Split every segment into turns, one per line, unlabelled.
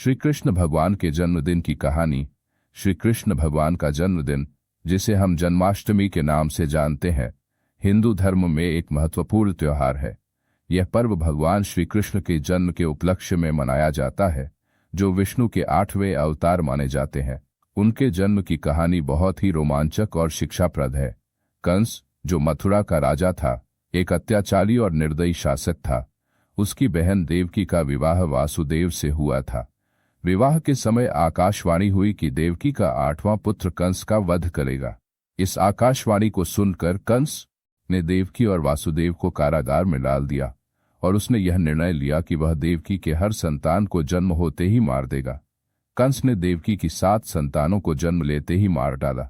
श्री कृष्ण भगवान के जन्मदिन की कहानी। श्री कृष्ण भगवान का जन्मदिन, जिसे हम जन्माष्टमी के नाम से जानते हैं, हिंदू धर्म में एक महत्वपूर्ण त्योहार है। यह पर्व भगवान श्री कृष्ण के जन्म के उपलक्ष्य में मनाया जाता है, जो विष्णु के 8वें अवतार माने जाते हैं। उनके जन्म की कहानी बहुत ही रोमांचक और शिक्षाप्रद है। कंस, जो मथुरा का राजा था, एक अत्याचारी और निर्दयी शासक था। उसकी बहन देवकी का विवाह वासुदेव से हुआ था। विवाह के समय आकाशवाणी हुई कि देवकी का 8वां पुत्र कंस का वध करेगा। इस आकाशवाणी को सुनकर कंस ने देवकी और वासुदेव को कारागार में डाल दिया और उसने यह निर्णय लिया कि वह देवकी के हर संतान को जन्म होते ही मार देगा। कंस ने देवकी की 7 संतानों को जन्म लेते ही मार डाला।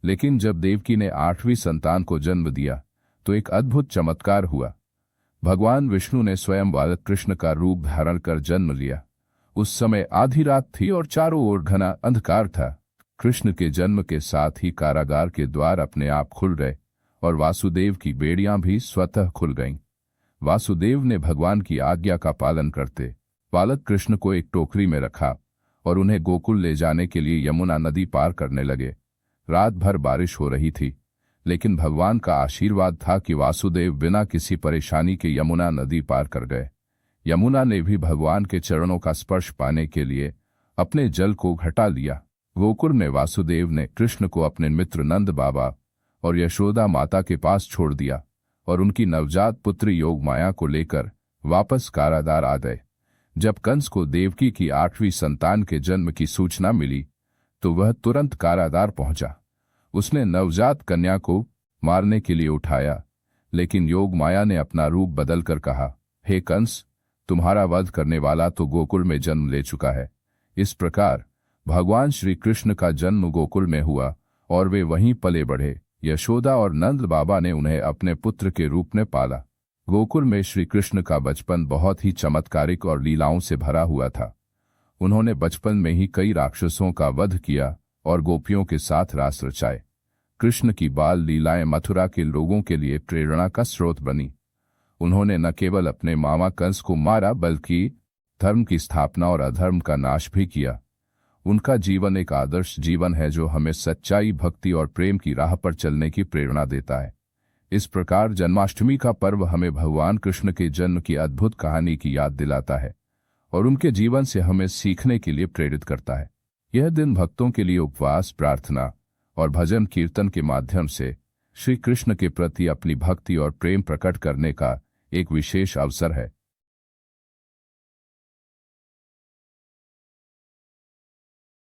लेकिन जब देवकी ने 8वीं संतान को जन्म दिया तो एक अद्भुत चमत्कार हुआ। भगवान विष्णु ने स्वयं बालक कृष्ण का रूप धारण कर जन्म लिया। उस समय आधी रात थी और चारों ओर घना अंधकार था। कृष्ण के जन्म के साथ ही कारागार के द्वार अपने आप खुल गए और वासुदेव की बेड़ियां भी स्वतः खुल गईं। वासुदेव ने भगवान की आज्ञा का पालन करते बालक कृष्ण को एक टोकरी में रखा और उन्हें गोकुल ले जाने के लिए यमुना नदी पार करने लगे। रात भर बारिश हो रही थी, लेकिन भगवान का आशीर्वाद था कि वासुदेव बिना किसी परेशानी के यमुना नदी पार कर गए। यमुना ने भी भगवान के चरणों का स्पर्श पाने के लिए अपने जल को घटा लिया। गोकुल में वासुदेव ने कृष्ण को अपने मित्र नंद बाबा और यशोदा माता के पास छोड़ दिया और उनकी नवजात पुत्री योगमाया को लेकर वापस कारागार आ गए। जब कंस को देवकी की 8वीं संतान के जन्म की सूचना मिली तो वह तुरंत कारागार पहुंचा। उसने नवजात कन्या को मारने के लिए उठाया, लेकिन योगमाया ने अपना रूप बदलकर कहा, हे कंस, तुम्हारा वध करने वाला तो गोकुल में जन्म ले चुका है। इस प्रकार भगवान श्री कृष्ण का जन्म गोकुल में हुआ और वे वहीं पले बढ़े। यशोदा और नंद बाबा ने उन्हें अपने पुत्र के रूप में पाला। गोकुल में श्री कृष्ण का बचपन बहुत ही चमत्कारिक और लीलाओं से भरा हुआ था। उन्होंने बचपन में ही कई राक्षसों का वध किया और गोपियों के साथ रास रचाए। कृष्ण की बाल लीलाएं मथुरा के लोगों के लिए प्रेरणा का स्रोत बनी। उन्होंने न केवल अपने मामा कंस को मारा, बल्कि धर्म की स्थापना और अधर्म का नाश भी किया। उनका जीवन एक आदर्श जीवन है जो हमें सच्चाई, भक्ति और प्रेम की राह पर चलने की प्रेरणा देता है। इस प्रकार जन्माष्टमी का पर्व हमें भगवान कृष्ण के जन्म की अद्भुत कहानी की याद दिलाता है और उनके जीवन से हमें सीखने के लिए प्रेरित करता है। यह दिन भक्तों के लिए उपवास, प्रार्थना और भजन कीर्तन के माध्यम से श्री कृष्ण के प्रति अपनी भक्ति और प्रेम प्रकट करने का एक विशेष अवसर है।